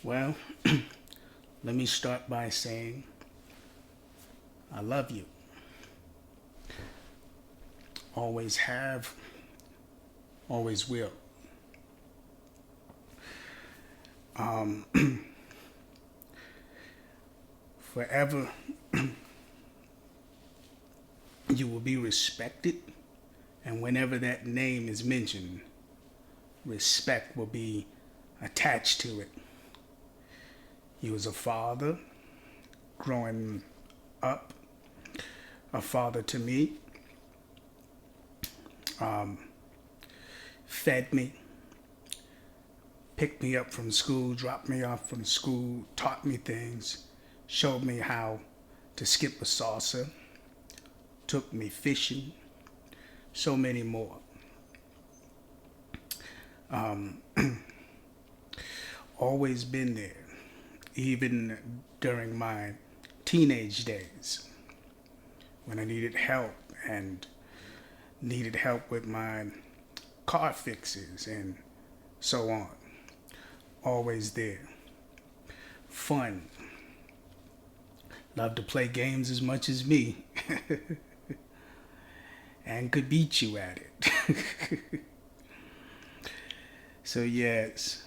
Well, let me start by saying I love you. Always have, always will. Um, Forever, you will be respected, and whenever that name is mentioned, respect will be attached to it. You was a father growing up, a father to me, um, fed me, picked me up from school, dropped me off from school, taught me things, showed me how to skip a salsa, took me fishing, so many more. Um, Always been there, even during my teenage days when I needed help and needed help with my car fixes and so on. Always there. Fun. Love to play games as much as me and could beat you at it. So, yes,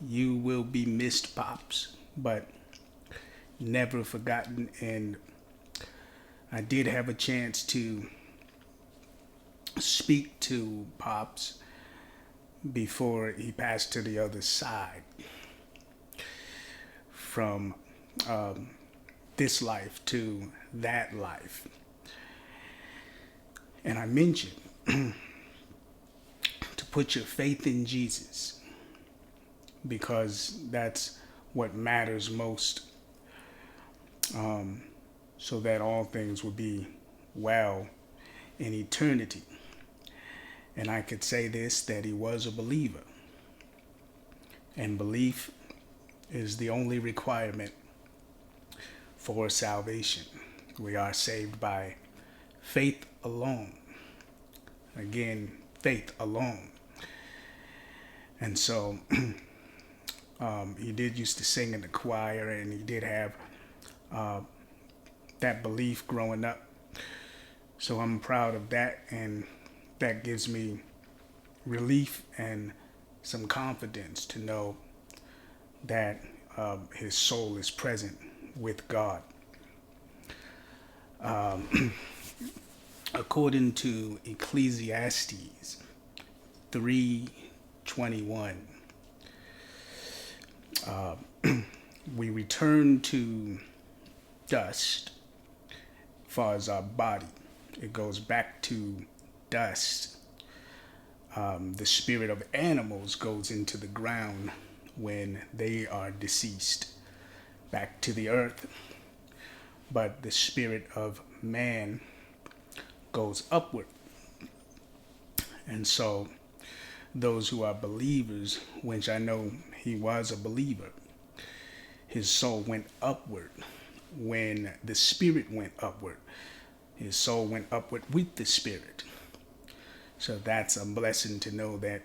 you will be missed, Pops, but never forgotten. And I did have a chance to speak to Pops before he passed to the other side from um, this life to that life. And I mentioned to put your faith in Jesus because that's what matters most, so that all things will be well in eternity. And I could say this, that he was a believer. And belief is the only requirement for salvation. We are saved by faith alone. Again, faith alone. And so he did used to sing in the choir, and he did have uh, that belief growing up. So I'm proud of that, and that gives me relief and some confidence to know that his soul is present with God. According to Ecclesiastes 3:21, we return to dust as far as our body. It goes back to dust. The spirit of animals goes into the ground when they are deceased, back to the earth. But the spirit of man goes upward. And so those who are believers, which I know he was a believer, his soul went upward. When the spirit went upward, his soul went upward with the spirit. So that's a blessing to know that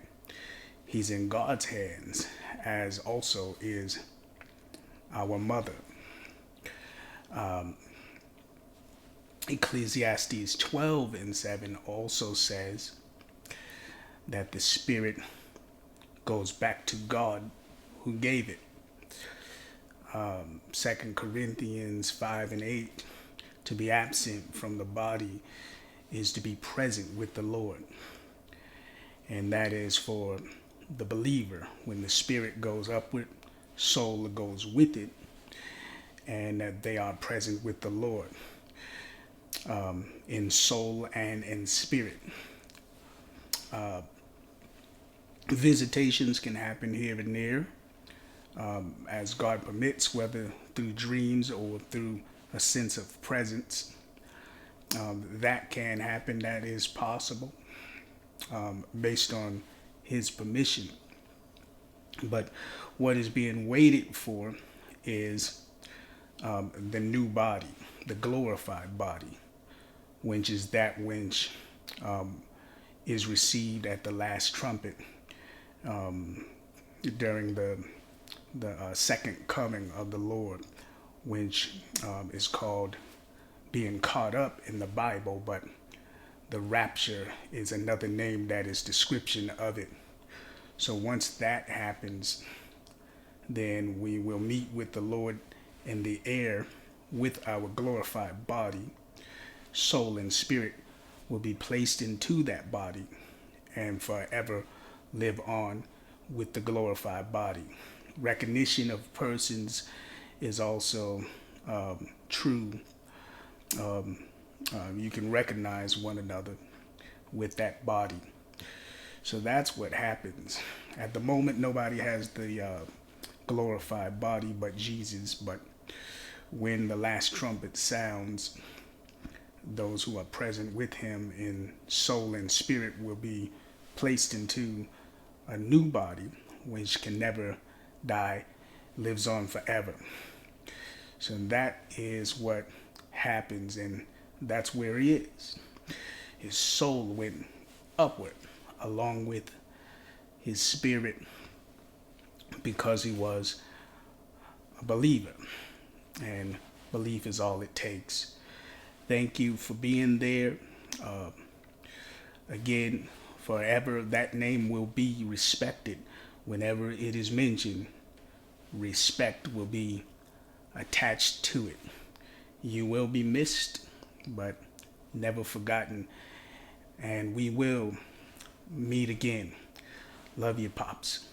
he's in God's hands, as also is our mother. Ecclesiastes 12:7 also says that the spirit goes back to God who gave it. 2 Corinthians 5:8, to be absent from the body is to be present with the Lord. And that is for the believer. When the spirit goes upward, soul goes with it, and that they are present with the Lord, in soul and in spirit. Visitations can happen here and there, as God permits, whether through dreams or through a sense of presence. That can happen, that is possible, based on his permission. But what is being waited for is the new body, the glorified body, which is that which is received at the last trumpet, during the the second coming of the Lord, which is called being caught up in the Bible, but the rapture is another name that is description of it. So once that happens, then we will meet with the Lord in the air with our glorified body. Soul and spirit will be placed into that body and forever live on with the glorified body. Recognition of persons is also true. You can recognize one another with that body. So that's what happens. At the moment, nobody has the glorified body but Jesus. But when the last trumpet sounds, those who are present with him in soul and spirit will be placed into a new body which can never die, lives on forever. So that is what happens, and that's where he is. His soul went upward along with his spirit because he was a believer, and belief is all it takes. Thank you for being there. Again, forever that name will be respected. Whenever it is mentioned, respect will be attached to it. You will be missed, but never forgotten. And we will meet again. Love you, Pops.